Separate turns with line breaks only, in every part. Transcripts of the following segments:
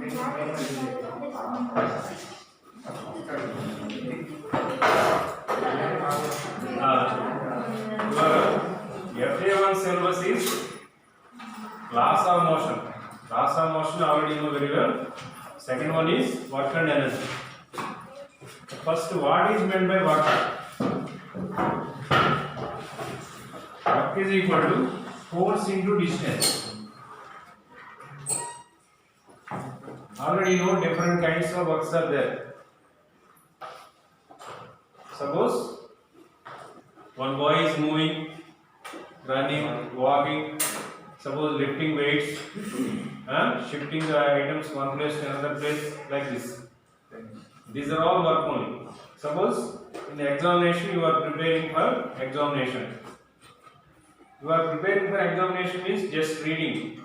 FA1 syllabus is laws of motion. Laws of motion already you know very well. Second one is work and energy. First, what is meant by work? Work is equal to force into distance. Already you know different kinds of works are there. Suppose one boy is moving, running, walking, suppose lifting weights, shifting the items one place to another place like this. These are all work only. Suppose in the examination you are preparing for examination. You are preparing for examination means just reading.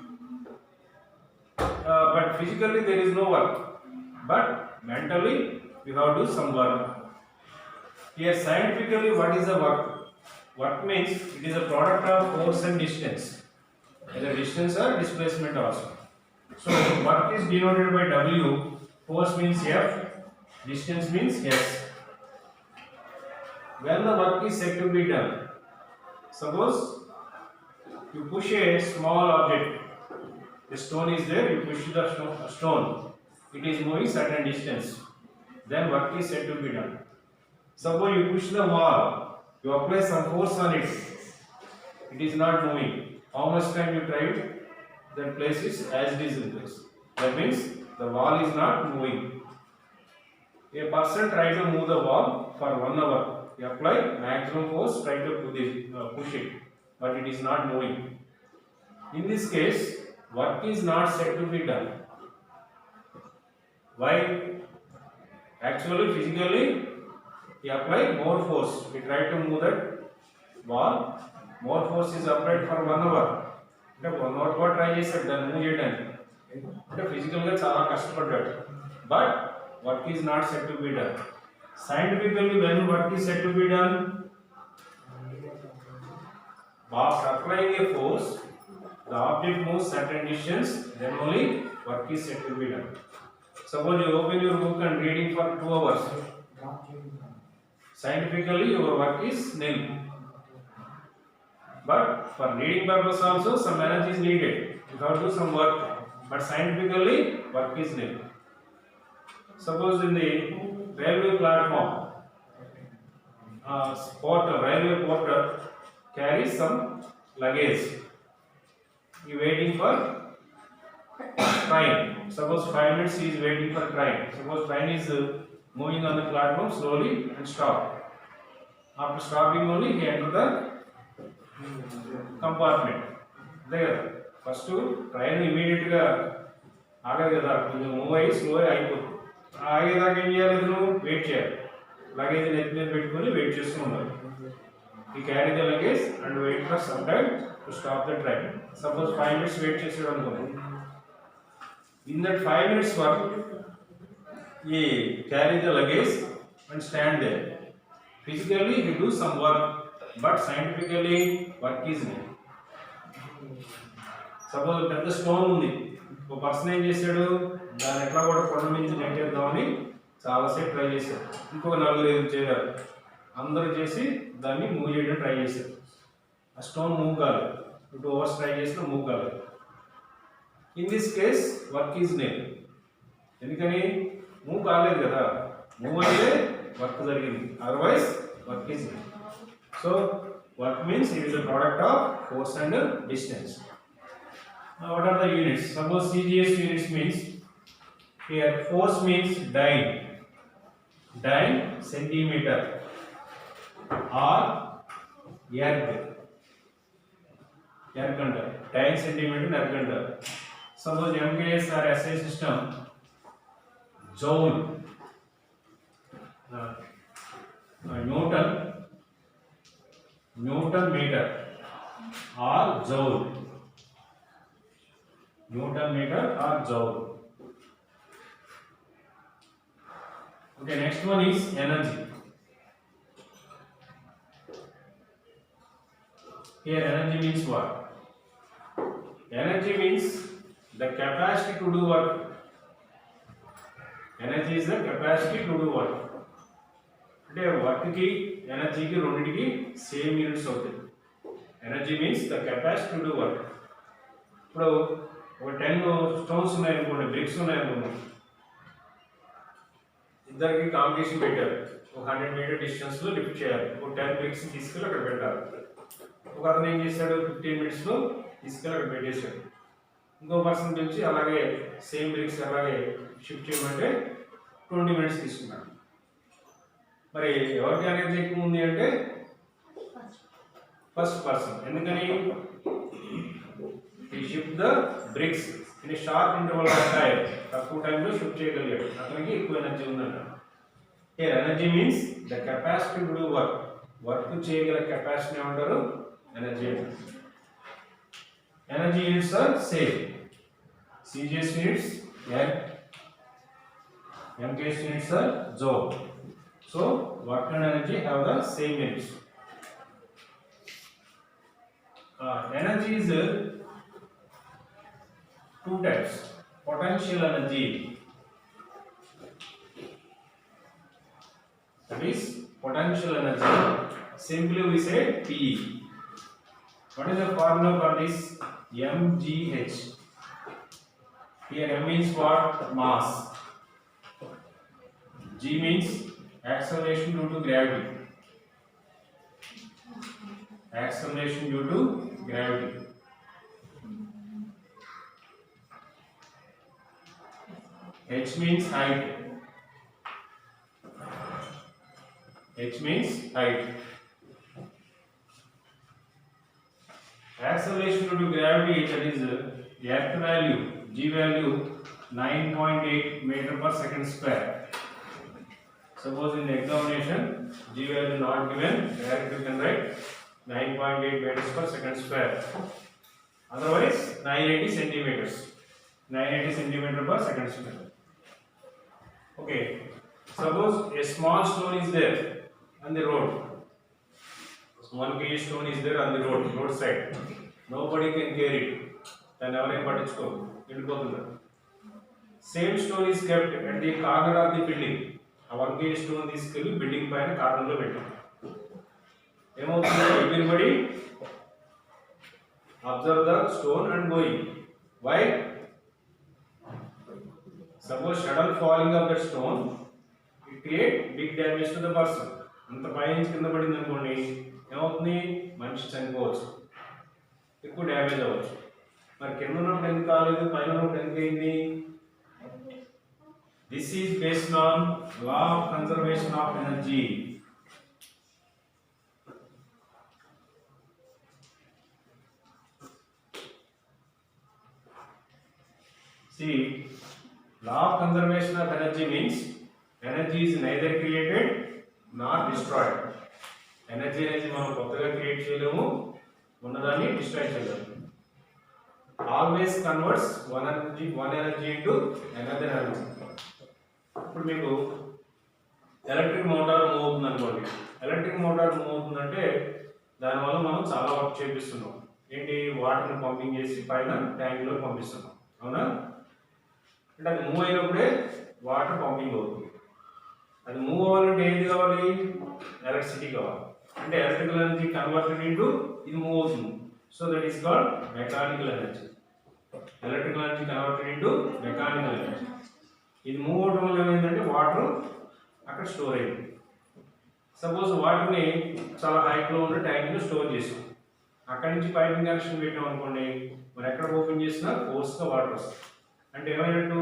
But physically there is no work. But mentally you have to do some work. Here scientifically what is the work? Work means it is a product of force and distance. Either distance or displacement also. So work is denoted by W, force means F, distance means S. When the work is said to be done, suppose you push a small object, the stone is there, you push the stone, it is moving certain distance, then work is said to be done. Suppose you push the wall, you apply some force on it, it is not moving. How much time you tried? That place is as it is in place. That means the wall is not moving. A person tries to move the wall for 1 hour. You apply maximum force, try to push it, but it is not moving. In this case, work is not said to be done. Why? Actually, physically, we apply more force. We try to move that wall. More force is applied for 1 hour. అంటే 1 hour కూడా try చేశాడు దాన్ని move చేయడానికి. అంటే ఫిజికల్గా చాలా కష్టపడ్డాడు. But work is not set to be done. Scientifically, when work is said to be done, by applying a force, the object moves certain distance, then only work is said to be done. Suppose you open your book and reading for 2 hours. Scientifically, your work is nil. But for reading purpose also, some energy is needed. You have to do some work. But scientifically, work is nil. Suppose in the railway platform, railway porter carries some luggage. He waiting for train. Suppose 5 minutes he is waiting for train. Suppose train is moving on the platform slowly and stop. After stopping only he enter the compartment. There first train immediately ఆగదు కదా కొంచెం move అయ్యి slow అయిపోతుంది. ఆగేదాకా ఏం చేయాలి? నువ్వు wait చేయాలి. Luggage నెత్తి మీద పెట్టుకుని వెయిట్ చేస్తూ ఉండాలి. ఈ carry the luggage and wait for some time to stop the train. Suppose 5 minutes wait చేసాడు అనుకోండి. In that 5 minutes work he carry the luggage and stand there. Physically he do some work, but scientifically work is nil. Suppose పెద్ద stone ఉంది, ఒక person ఏం చేశాడు, దాన్ని ఎట్లా కూడా కొండ నుంచి నెట్టేద్దామని చాలాసేపు ట్రై చేశాడు. ఇంకొక 4-5 చేయాలి, అందరూ చేసి దాన్ని మూవ్ చేయడం ట్రై చేశారు. ఆ స్టోన్ మూవ్ కాలేదు. 2 hours ట్రై చేసినా మూవ్ కాలేదు. In this case work is nil. ఎందుకని? మూవ్ కాలేదు కదా. మూవ్ అయితే వర్క్ జరిగింది, otherwise work is nil. So work means it is a product of force and distance. Now what are the units? Suppose CGS units means, here force means dyne centimeter or erg under dyne centimeter erg under. Suppose MKS or SI system, joule, Newton meter or joule. Newton meter or joule. Okay, next one is energy. Here energy means what? Energy means the capacity to do work. Energy is the capacity to do work. అంటే వర్క్కి ఎనర్జీకి రెండింటికి same units అవుతాయి. Energy means the capacity to do work. ఇప్పుడు ఒక 10 stones ఉన్నాయనుకోండి, bricks ఉన్నాయనుకోండి, ఇద్దరికి కాంపిటీషన్ పెట్టారు. ఒక 100 మీటర్ డిస్టెన్స్లో లిఫ్ట్ చేయాలి. ఒక 10 బ్రిక్స్ తీసుకెళ్ళి అక్కడ పెట్టాలి. ఒక అతను ఏం చేశాడు, 15 మినిట్స్లో తీసుకెళ్ళి అక్కడ పెట్టేశాడు. ఇంకో పర్సన్ పిలిచి అలాగే సేమ్ బ్రిక్స్ అలాగే షిఫ్ట్ చేయమంటే 20 మినిట్స్ తీసుకున్నాడు. మరి ఎవరికి ఎనర్జీ ఎక్కువ ఉంది అంటే ఫస్ట్ పర్సన్. ఎందుకని he shift the bricks in a short interval of time. తక్కువ టైంలో షిఫ్ట్ చేయగలిగాడు, అతనికి ఎక్కువ ఎనర్జీ ఉందంట. Here energy means the capacity to do work. Work చేయగల కెపాసిటీ ఏమంటారు, ఎనర్జీ అంటారు. Energy units are same. CGS units and MKS units are joule. So work and energy have the same units. Energy is two types. Potential energy, that is potential energy. Simply we say PE. What is the formula for this? mgh. Here m means what? Mass. G means acceleration due to gravity. Acceleration due to gravity. H means height. H means height. Acceleration due to gravity, that is earth value, G value 9.8 meter per second square. Suppose in the examination G value not given, direct you can write 9.8 meters per second square. Otherwise 980 centimeters. 980 centimeter per second square. Okay. Suppose a small stone is there on the road. 1 kg stone is there on the roadside. Nobody can carry it. Then ఎవరైనా పట్టించుకోరు, వెళ్ళిపోతున్నారు. Same stone is kept at the corner of the building. ఆ 1 kg stone తీసుకెళ్ళి building పైన కార్నర్లో పెట్టాం. ఏమవుతుంది? Everybody observe the stone and going. Why? Suppose sudden falling of that stone, it create big damage to the person. అంత పైనుంచి కింద పడింది అనుకోండి, ఏమవుతుంది? మనిషి చనిపోవచ్చు, ఎక్కువ డ్యామేజ్ అవ్వచ్చు. మరి కింద ఉన్నప్పుడు ఎందుకు కాలేదు, పైన ఉన్నప్పుడు ఎందుకు అయింది? This is based on law of conservation of energy. See, law of conservation of energy means energy is neither created nor destroyed. Energy అనేది మనం కొత్తగా క్రియేట్ చేయలేము, ఉన్నదాన్ని డిస్ట్రాయ్ చేయలేము. Always converts one energy into another energy. ఇప్పుడు మీకు electric motor move అవుతుంది అనుకోండి. ఎలక్ట్రిక్ మోటార్ మూవ్ అవుతుందంటే దానివల్ల మనం చాలా వర్క్ చేపిస్తున్నాం. ఏంటి? వాటర్ని పంపింగ్ చేసి పైన ట్యాంక్లో పంపిస్తున్నాం, అవునా? అంటే అది మూవ్ అయినప్పుడే వాటర్ పంపింగ్ అవుతుంది. అది మూవ్ అవ్వాలంటే ఏది కావాలి? ఎలక్ట్రిసిటీ కావాలి. అంటే ఎలక్ట్రికల్ ఎనర్జీ కన్వర్టెడ్ ఇంటూ ఇది మూవ్ అవుతుంది. So that is called mechanical energy. Electrical energy converted into mechanical energy. ఇది మూవ్ అవడం వల్ల ఏమైందంటే వాటర్ అక్కడ స్టోర్ అయింది. సపోజ్ వాటర్ని చాలా హైట్లో ఉన్న ట్యాంక్లో స్టోర్ చేసాం, అక్కడి నుంచి పైపింగ్ కనెక్షన్ పెట్టాం అనుకోండి, మరి ఎక్కడ ఓపెన్ చేసినా ఫోర్స్గా వాటర్ వస్తుంది. అంటే ఏమైనట్టు?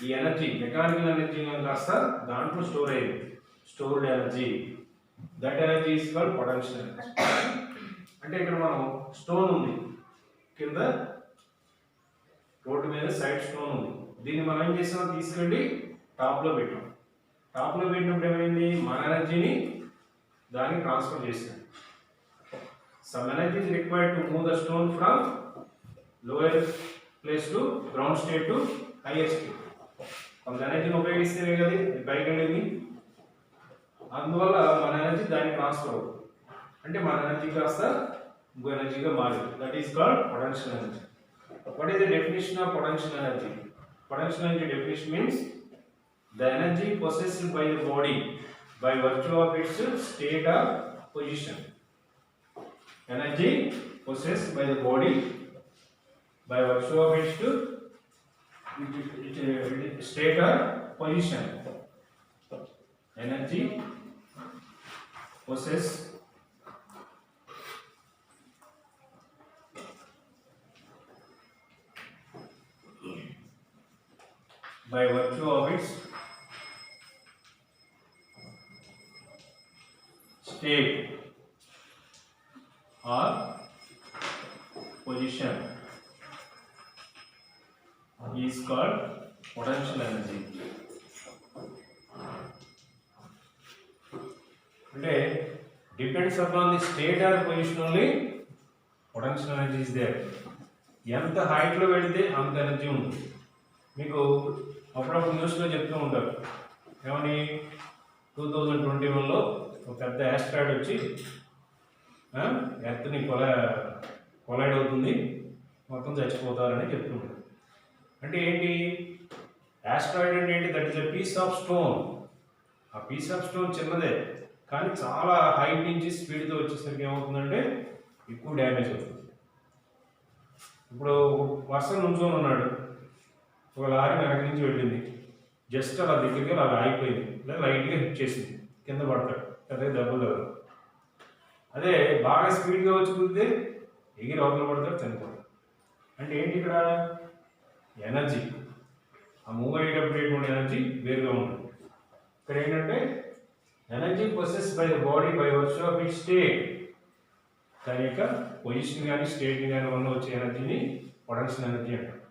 ఈ ఎనర్జీ మెకానికల్ ఎనర్జీ కాస్త దాంట్లో స్టోర్ అయింది, stored energy. That energy is called potential energy. అంటే ఇక్కడ మనం స్టోన్ ఉంది, కింద రోడ్డు మీద సైడ్ స్టోన్ ఉంది. దీన్ని మనం ఏం చేసాం? తీసుకెళ్ళి టాప్లో పెట్టాం. టాప్లో పెట్టినప్పుడు ఏమైంది? మన ఎనర్జీని దానికి ట్రాన్స్ఫర్ చేసాం. Some energy is required to move the stone from lower place to ground state to hire state. కొంత ఎనర్జీని ఉపయోగిస్తేనే కదా పైకి వెళ్ళింది. అందువల్ల మన ఎనర్జీ దానికి ట్రాన్స్ఫర్ అవుతుంది. అంటే మన ఎనర్జీ కాస్త ఇంకో ఎనర్జీగా మారింది. That is called potential energy. What is the definition of potential energy? Potential energy definition means The energy possessed by the body by virtue of its state or position. Energy possessed by the body by virtue of its state or position. Energy possessed by virtue of its state or position is called potential energy. అంటే depends upon the state or position only potential energy is there. ఎంత హైట్లో వెళితే అంత energy ఉంటుంది. మీకు అప్పుడప్పుడు న్యూస్లో చెప్తూ ఉంటారు ఏమని 2021లో ఒక పెద్ద యాస్ట్రాయిడ్ వచ్చి ఎర్త్ని కొలైడ్ అవుతుంది, మొత్తం చచ్చిపోతారని చెప్తుంటారు. అంటే ఏంటి యాస్ట్రాయిడ్ అంటే ఏంటి? That is a piece of stone. ఆ పీస్ ఆఫ్ స్టోన్ చిన్నదే కానీ చాలా హైట్ నుంచి స్పీడ్తో వచ్చేసరికి ఏమవుతుందంటే ఎక్కువ డ్యామేజ్ అవుతుంది. ఇప్పుడు వర్షం నుంచొని ఉన్నాడు, ఒక లారీ వెనక నుంచి వెళ్ళింది, జస్ట్ అలా దగ్గరికి అలా ఆగిపోయింది, లేదా లైట్గా హిట్ చేసింది, కింద పడతాడు, పెద్దగా దెబ్బలు తగలదు. అదే బాగా స్పీడ్గా వచ్చి కుదితే ఎగిరి అవతల పడతాడు, చనిపోతాడు. అంటే ఏంటి ఇక్కడ ఎనర్జీ, ఆ మూవ్ అయ్యేటప్పుడు ఎటువంటి ఎనర్జీ వేరుగా ఉంటుంది. ఇక్కడ ఏంటంటే energy possess by the body by virtue of it state. దాని యొక్క పొజిషన్ కానీ స్టేట్ కానీ వల్ల వచ్చే ఎనర్జీని పొటెన్షియల్ ఎనర్జీ అంటారు.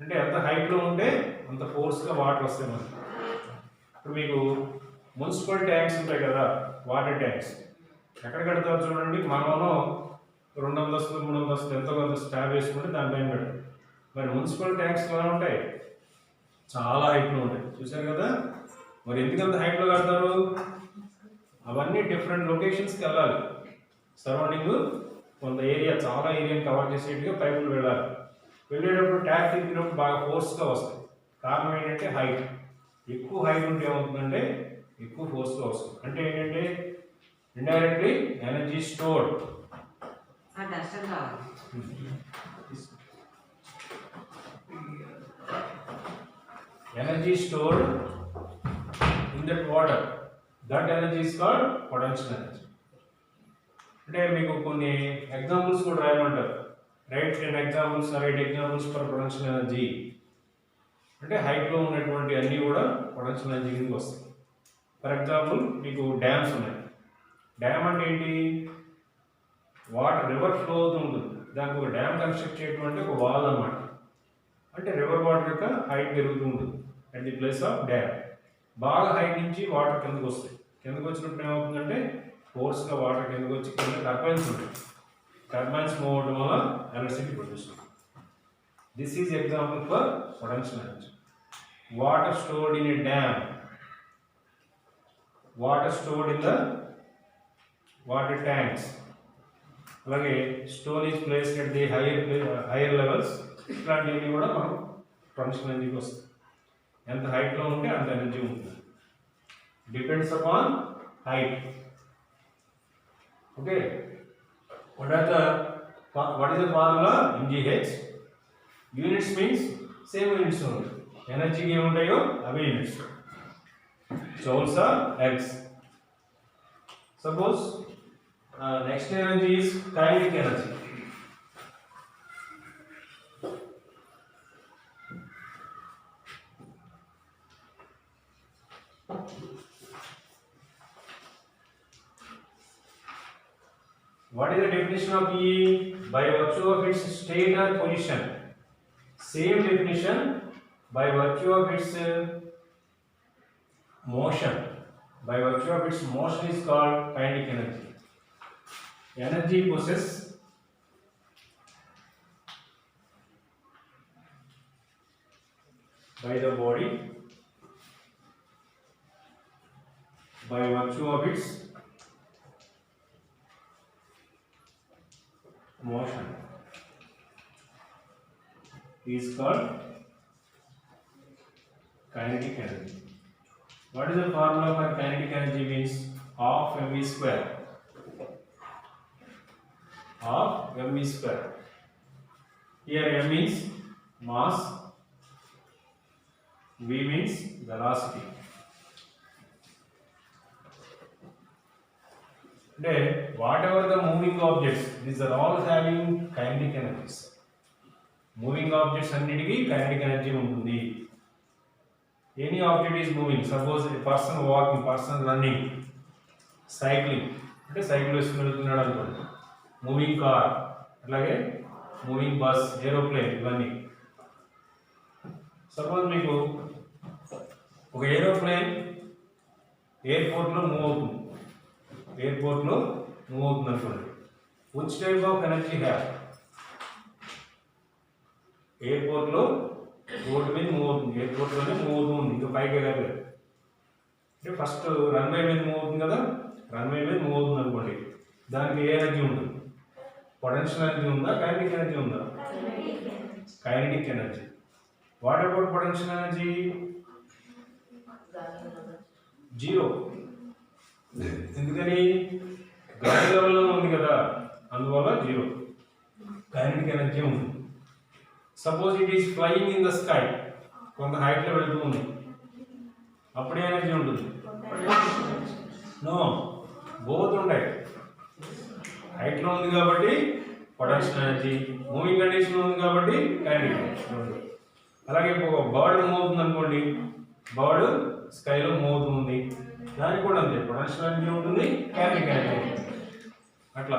అంటే ఎంత హైట్లో ఉంటే అంత ఫోర్స్గా వాటర్ వస్తాయి మనకి. ఇప్పుడు మీకు మున్సిపల్ ట్యాంక్స్ ఉంటాయి కదా, వాటర్ ట్యాంక్స్ ఎక్కడ కడతారు చూడండి. మనలో 2 అంతస్తులు 3 అంతస్తులు ఎంతో కొంత స్టాబ్ వేసుకుంటే దానిపైన పెడతాం. మరి మున్సిపల్ ట్యాంక్స్ ఎలా ఉంటాయి? చాలా హైట్లో ఉంటాయి, చూసారు కదా. మరి ఎందుకంత హైట్లో కడతారు? అవన్నీ డిఫరెంట్ లొకేషన్స్కి వెళ్ళాలి. సరౌండింగ్ కొంత ఏరియా, చాలా ఏరియాని కవర్ చేసేట్టుగా పైపులు వెళ్ళాలి. వెళ్ళేటప్పుడు ట్యాప్ తిప్పినప్పుడు బాగా ఫోర్స్గా వస్తాయి. కారణం ఏంటంటే హైట్. ఎక్కువ హైట్ ఉంటే ఏమవుతుందంటే ఎక్కువ ఫోర్స్గా వస్తుంది. అంటే ఏంటంటే indirectly energy stored. Energy stored in that water, that energy is called potential energy. అంటే మీకు కొన్ని ఎగ్జాంపుల్స్ కూడా రాయమంటారు. Right 10 examples or 8 examples for potential energy. అంటే హైట్లో ఉన్నటువంటి అన్నీ కూడా పొటెన్షియల్ ఎనర్జీ కిందకి వస్తాయి. ఫర్ ఎగ్జాంపుల్ మీకు డ్యామ్స్ ఉన్నాయి. డ్యామ్ అంటే ఏంటి? వాటర్ రివర్ ఫ్లో అవుతూ ఉంటుంది, దానికి ఒక డ్యామ్ కన్స్ట్రక్ట్ చేయడం అంటే ఒక వాల్ అన్నమాట. అంటే రివర్ వాటర్ యొక్క హైట్ పెరుగుతూ ఉంటుంది at the place of dam. బాగా హైట్ నుంచి వాటర్ కిందకు వస్తాయి. కిందకు వచ్చినప్పుడు ఏమవుతుందంటే ఫోర్స్గా వాటర్ కిందకు వచ్చి కింద టర్బైన్స్ ఉంటాయి. టర్బైన్స్ మూవ్ అవడం వల్ల ఎలక్ట్రిసిటీ ప్రొడ్యూస్ అవుతుంది. This is example for potential energy. Water stored in a dam, water stored in the water tanks. అలాగే stone is placed at the higher levels. ఇట్లాంటివన్నీ కూడా మనం పొటెన్షియల్ ఎనర్జీకి వస్తాయి. ఎంత హైట్లో ఉంటే అంత ఎనర్జీ ఉంటుంది. Depends upon height. Okay, what is the formula? MGH. Units means same units ఉంటాయి. ఎనర్జీకి ఏముంటాయో అవే units. Joules or ergs. Suppose next energy is kinetic energy. What is the definition of E? By virtue of its state or position. Same definition, by virtue of its motion. By virtue of its motion is called kinetic energy. Energy possessed by the body by virtue of its motion is called kinetic energy. What is the formula for kinetic energy? Means half mv square. Half mv square. Here m means mass, v means velocity. Today, whatever the moving objects, these are all having kinetic energies. Moving objects అన్నిటికీ kinetic energy ఉంటుంది. Any object is moving. Suppose a person walking, person running, cycling. అంటే cycle వేసుకుని వెళ్తున్నాడు అనుకోండి. Moving car, అలాగే moving bus, aeroplane, ఇవన్నీ. Suppose మీకు ఒక ఏరోప్లేన్ ఎయిర్పోర్ట్లో మూవ్ అవుతుంది. ఎయిర్పోర్ట్లో మూవ్ అవుతుంది అనుకోండి. Which type of energy have? ఎయిర్పోర్ట్లో రోడ్డు మీద మూవ్ అవుతుంది, ఎయిర్పోర్ట్లోనే మూవ్ అవుతుంది, ఇంకా పైకి ఎగరలేదు. అంటే ఫస్ట్ రన్వే మీద మూవ్ అవుతుంది కదా, రన్వే మీద మూవ్ అవుతుంది అనుకోండి. దానికి ఏ ఎనర్జీ ఉంటుంది? పొటెన్షియల్ ఎనర్జీ ఉందా, కైనెటిక్ ఎనర్జీ ఉందా? Kinetic energy. What about potential energy? Zero. ఎందుకని? గ్రౌండ్ లెవెల్లో ఉంది కదా, అందువల్ల జీరో. కైనెటిక్ ఎనర్జీ ఉంది. Suppose it is flying in the sky, కొంత హైట్లో వెళ్తూ ఉంది, అప్పుడే ఎనర్జీ ఉంటుంది? నో, బోత్ ఉంటాయి. హైట్లో ఉంది కాబట్టి పొటెన్షియల్ ఎనర్జీ, మూవింగ్ కండిషన్లో ఉంది కాబట్టి కైనెటిక్ ఎనర్జీ. అలాగే బర్డ్ మూవ్ అవుతుంది అనుకోండి, బర్డ్ స్కైలో మూవ్ అవుతుంది, దానికి కూడా అంతే, పొటెన్షియల్ ఎనర్జీ ఉంటుంది, కైనెటిక్ ఎనర్జీ ఉంటుంది. అట్లా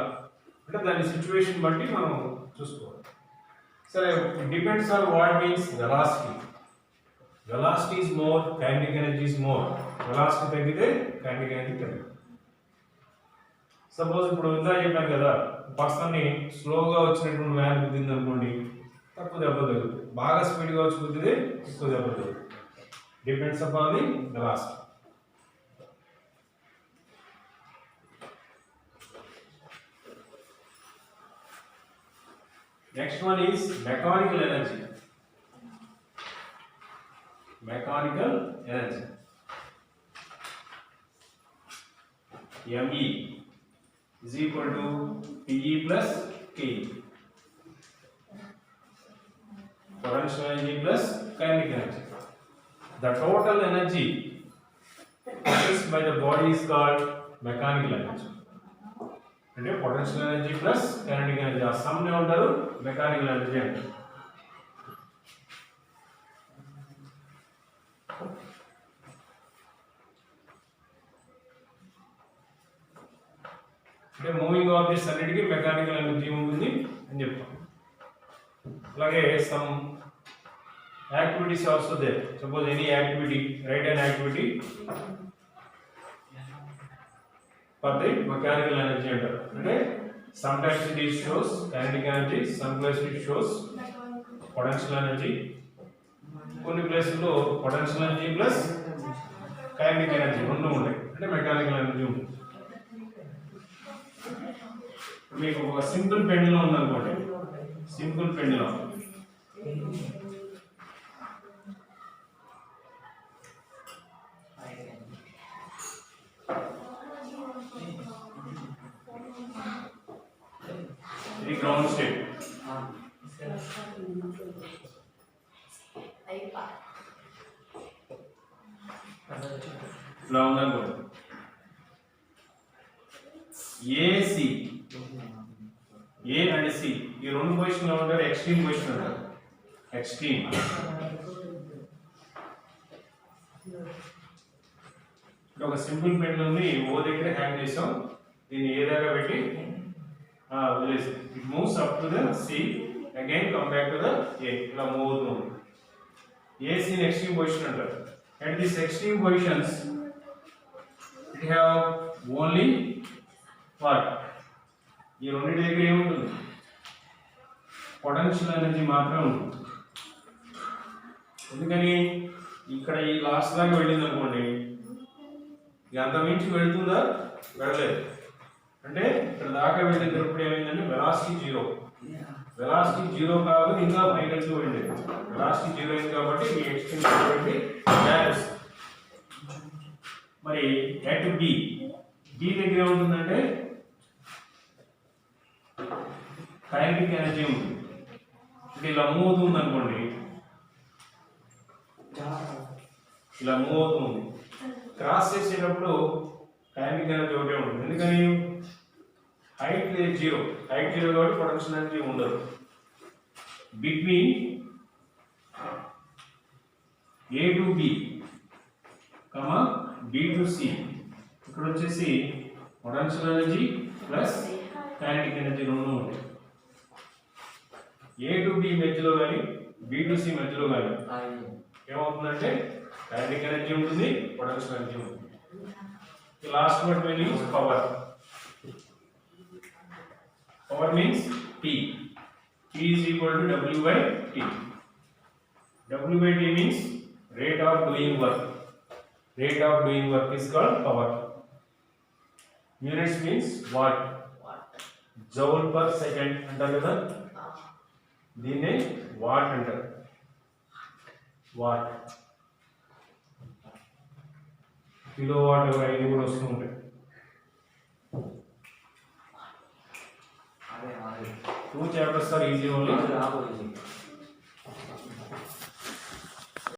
అంటే దాని సిచ్యువేషన్ బట్టి మనం చూసుకోవాలి. సరే, depends on what means velocity. Velocity is more, kinetic energy is more. Velocity తగ్గితే కైనెటిక్ ఎనర్జీ తగ్గుతుంది. సపోజ్ ఇప్పుడు ఇందా చెప్పాను కదా, పర్సన్ని స్లోగా వచ్చినటువంటి వ్యాన్ గుద్దింది అనుకోండి, తక్కువ దెబ్బ తగ్గుతుంది. బాగా స్పీడ్గా వచ్చి గుద్దితే ఎక్కువ దెబ్బ తగ్గుతుంది. Depends upon the velocity. Next one is mechanical energy. Mechanical energy. ME is equal to PE plus KE. Potential energy plus kinetic energy. The total energy produced by the body is called mechanical energy. అంటే potential energy plus kinetic energy, ఆ sum నే ఉంటారు mechanical energy అంటారు. అంటే moving objects అన్నిటికీ mechanical energy ఉంటుంది అని చెప్తాం. అలాగే some activities also there. Suppose any activity, right an activity for the mechanical energy అంటారు. అంటే sometimes it shows kinetic energy, some places it shows potential energy. కొన్ని ప్లేసుల్లో potential energy plus kinetic energy రెండు ఉంటాయి, అంటే మెకానికల్ ఎనర్జీ ఉంటుంది. మీకు ఒక సింపుల్ పెండులం ఉందనుకోండి, సింపుల్ పెండులం ఇది గ్రౌండ్ స్టేట్. ఇలా ఉందనుకోండి. ఏసి, ఏ అండ్ సి ఈ రెండు పొజిషన్లో ఉంటారు, ఎక్స్ట్రీమ్ పొజిషన్ అంటారు. ఎక్స్ట్రీమ్ ఒక సింపుల్ పెండులంని ఓ దగ్గర హ్యాంగ్ చేసాం, దీన్ని ఏ దగ్గర పెట్టి వదిలేసాం. It moves up to the C, again come back to the A, ఇలా మూవ్ అవుతుంది. ఏసీ ఎక్స్ట్రీమ్ పొజిషన్ అంటారు. At these extreme positions, it have only what? ఈ రెండింటి దగ్గర ఏముంటుంది? పొటెన్షియల్ ఎనర్జీ మాత్రమే ఉంటుంది. ఎందుకని? ఇక్కడ ఈ లాస్ట్ దాకా వెళ్ళింది అనుకోండి, అంత మించి వెళ్తుందా? వెళ్ళలేదు. అంటే ఇక్కడ దాకా వెళ్ళినప్పుడు ఏమైందంటే వెలాసిటీ జీరో. వెలాసిటీ జీరో కాదు ఇంకా మైనస్ పోయింది. వెలాసిటీ జీరో అయింది కాబట్టి ఈ ఎక్స్టెండ్ చేయబడి డాష్. మరి ఎట్ బి దగ్గర ఏముంటుందంటే కైనెటిక్ ఎనర్జీ ఉంటుంది. అంటే ఇలా మూవ్ అవుతుంది అనుకోండి, ఇలా మూవ్ అవుతుంది, క్రాస్ చేసేటప్పుడు కైనెటిక్ ఎనర్జీ ఒకటే ఉంటుంది. ఎందుకని హైట్ లేదు, జీరో, హైట్ జీరో కాబట్టి పొటెన్షియల్ ఎనర్జీ ఉండదు. Between A to B comma B to C ఇక్కడ వచ్చేసి potential energy plus kinetic energy రెండు ఉంటాయి. ఏ టు బి మధ్యలో కానీ బి టు సి మధ్యలో కానీ ఏమవుతుందంటే కైనెటిక్ ఎనర్జీ ఉంటుంది, పొటెన్షియల్ ఎనర్జీ ఉంటుంది. Last word meaning power. Power means P. P is equal to W by T. W by T means rate of doing work. Rate of doing work is called power. Units means watt. Joule per second అంటారు కదా, దీన్నే what అంటారు. What, kilo watt 5 కూడా వస్తూ ఉంటాయి. 2 chapters are easy only.